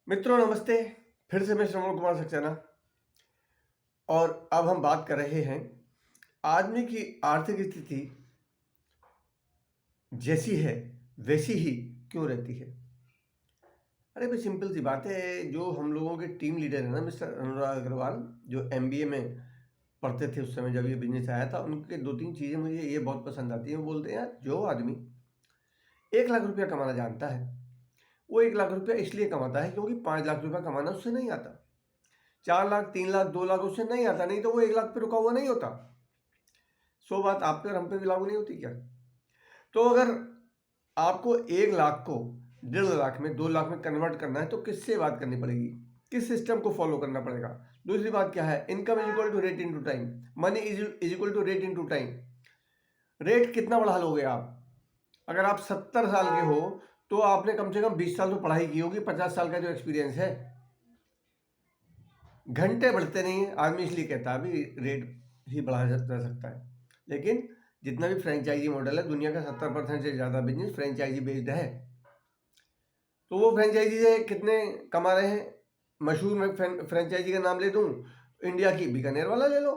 मित्रों नमस्ते। फिर से मैं श्रवण कुमार सक्सेना और अब हम बात कर रहे हैं आदमी की आर्थिक स्थिति जैसी है वैसी ही क्यों रहती है। अरे भाई सिंपल सी बात है। जो हम लोगों के टीम लीडर है ना मिस्टर अनुराग अग्रवाल, जो एमबीए में पढ़ते थे उस समय जब ये बिजनेस आया था, उनके दो तीन चीज़ें मुझे ये बहुत पसंद आती हैं। वो बोलते हैं यार जो आदमी 1 लाख रुपया कमाना जानता है वो 1 लाख रुपया इसलिए कमाता है क्योंकि 5 लाख रुपया कमाना उससे नहीं आता। 4 लाख 3 लाख 2 लाख उससे नहीं आता, नहीं तो वो 1 लाख पे रुका हुआ नहीं होता। सो बात आप पे और हम पे भी लागू नहीं होती क्या? तो अगर आपको 1 लाख को 1.5 लाख में 2 लाख में कन्वर्ट करना है तो किससे बात करनी पड़ेगी, किस सिस्टम को फॉलो करना पड़ेगा? दूसरी बात क्या है, income is equal to rate into time, money is equal to rate into time. Rate कितना बढ़ा लोगे आप? अगर आप 70 साल के हो तो आपने कम से कम 20 साल तो पढ़ाई की होगी, 50 साल का जो एक्सपीरियंस है। घंटे बढ़ते नहीं है, आदमी इसलिए कहता है अभी रेट ही बढ़ाया जा सकता है। लेकिन जितना भी फ्रेंचाइजी मॉडल है, दुनिया का 70% से ज़्यादा बिजनेस फ्रेंचाइजी बेस्ड है। तो वो फ्रेंचाइजी से कितने कमा रहे हैं? मशहूर मैं फ्रेंचाइजी का नाम ले दूं, इंडिया की बीकानेर वाला ले लो।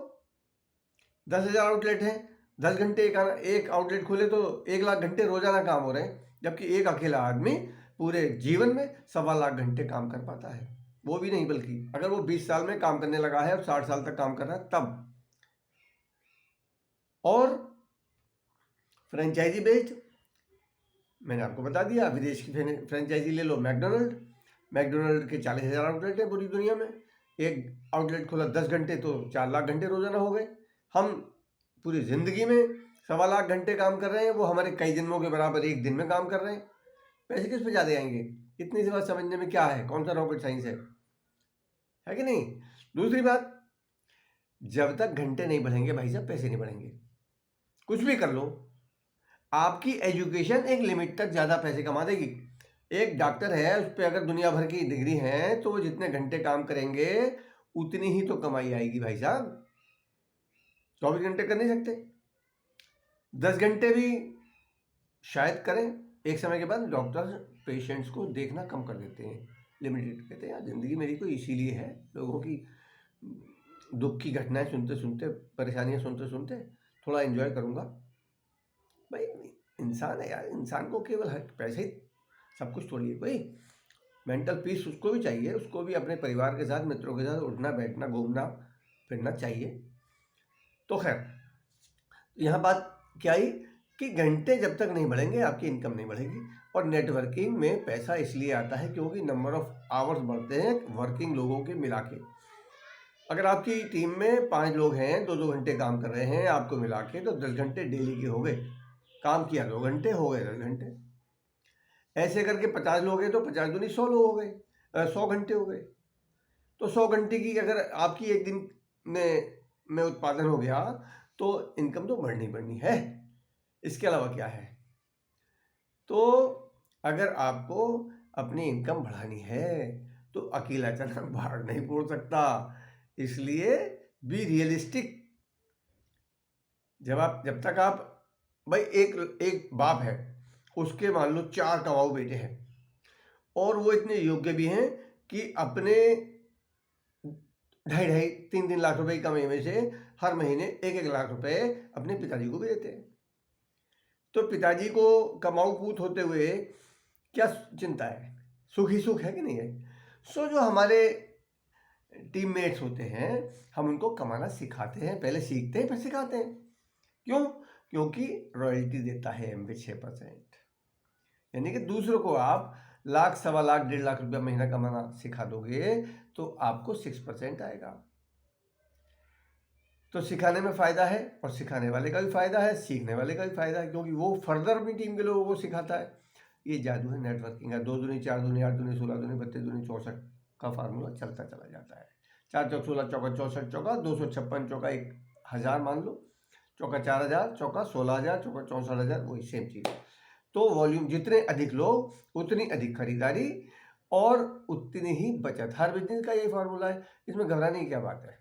10,000 आउटलेट हैं, 10 घंटे एक आउटलेट खोले तो 1 लाख घंटे रोजाना काम हो रहे हैं, जबकि एक अकेला आदमी पूरे जीवन में 1.25 लाख घंटे काम कर पाता है। वो भी नहीं, बल्कि अगर वो 20 साल में काम करने लगा है और 60 साल तक काम कर रहा है तब। और फ्रेंचाइजी बेस्ड मैंने आपको बता दिया, विदेश की फ्रेंचाइजी ले लो। मैकडोनल्ड के 40,000 आउटलेट है पूरी दुनिया में। एक आउटलेट खोला 10 घंटे तो 4 लाख घंटे रोजाना हो गए। हम पूरी जिंदगी में 1.25 लाख घंटे काम कर रहे हैं, वो हमारे कई जन्मों के बराबर एक दिन में काम कर रहे हैं। पैसे किस पे ज़्यादा आएंगे? इतनी सी बात समझने में क्या है, कौन सा रॉकेट साइंस है कि नहीं? दूसरी बात, जब तक घंटे नहीं बढ़ेंगे भाई साहब पैसे नहीं बढ़ेंगे। कुछ भी कर लो, आपकी एजुकेशन एक लिमिट तक ज़्यादा पैसे कमा देगी। एक डॉक्टर है, उस पर अगर दुनिया भर की डिग्री है तो वो जितने घंटे काम करेंगे उतनी ही तो कमाई आएगी भाई साहब। 24 घंटे कर नहीं सकते, 10 घंटे भी शायद करें। एक समय के बाद डॉक्टर पेशेंट्स को देखना कम कर देते हैं, लिमिटेड। कहते हैं यार जिंदगी मेरी को इसीलिए है, लोगों की दुख की घटनाएं सुनते सुनते, परेशानियां सुनते सुनते थोड़ा एंजॉय करूंगा। भाई इंसान है यार, इंसान को केवल पैसे ही सब कुछ थोड़ी है। भाई मेंटल पीस उसको भी चाहिए, उसको भी अपने परिवार के साथ, मित्रों के साथ उठना बैठना घूमना फिरना चाहिए। तो खैर यहाँ बात क्या आई कि घंटे जब तक नहीं बढ़ेंगे आपकी इनकम नहीं बढ़ेगी। और नेटवर्किंग में पैसा इसलिए आता है क्योंकि नंबर ऑफ आवर्स बढ़ते हैं वर्किंग लोगों के मिला के। अगर आपकी टीम में 5 लोग हैं, 2-2 घंटे काम कर रहे हैं आपको मिला के, तो 10 घंटे डेली के हो गए। काम किया 2 घंटे, हो गए 10 घंटे। ऐसे करके 50 लोग हैं तो 50 दूनी 100 लोग हो गए, 100 घंटे हो गए। तो 100 घंटे की अगर आपकी एक दिन में उत्पादन हो गया तो इनकम तो बढ़नी बढ़नी है। इसके अलावा क्या है? तो अगर आपको अपनी इनकम बढ़ानी है तो अकेला चना बाहर नहीं फोड़ सकता। इसलिए बी रियलिस्टिक। जब तक आप, भाई एक बाप है, उसके मान लो 4 कमाऊ बेटे हैं और वो इतने योग्य भी हैं कि अपने 2.5-3 लाख रुपए की कमाई में से हर महीने 1-1 लाख रुपए अपने पिताजी को भी देते हैं। तो पिताजी को कमाऊ पूत होते हुए क्या चिंता है? सुख ही सुख है कि नहीं है? सो जो हमारे टीममेट्स होते हैं हम उनको कमाना सिखाते हैं, पहले सीखते हैं फिर सिखाते हैं। क्यों? क्योंकि रॉयल्टी देता है एमबी 6%। यानी कि दूसरों को आप लाख, 1.25 लाख, 1.5 लाख रुपया महीना कमाना सिखा दोगे तो आपको 6% आएगा। तो सिखाने में फ़ायदा है और सिखाने वाले का भी फ़ायदा है, सीखने वाले का भी फ़ायदा है, क्योंकि वो फर्दर अपनी टीम के लोगों को सिखाता है। ये जादू है नेटवर्किंग का। 2 दूनी 4 दूनी 8 दूनी 16 दूनी 32 दूनी 64 का फार्मूला चलता चला जाता है। 4 चौक 16 चौका 64 चौका 256 चौका 1,000 मान लो, चौका 4,000 चौका 16,000 चौका 64,000, वही सेम चीज़। तो वॉल्यूम जितने अधिक लोग उतनी अधिक खरीदारी और उतनी ही बचत। हर बिजनेस का यही फार्मूला है, इसमें घबराने की क्या बात है।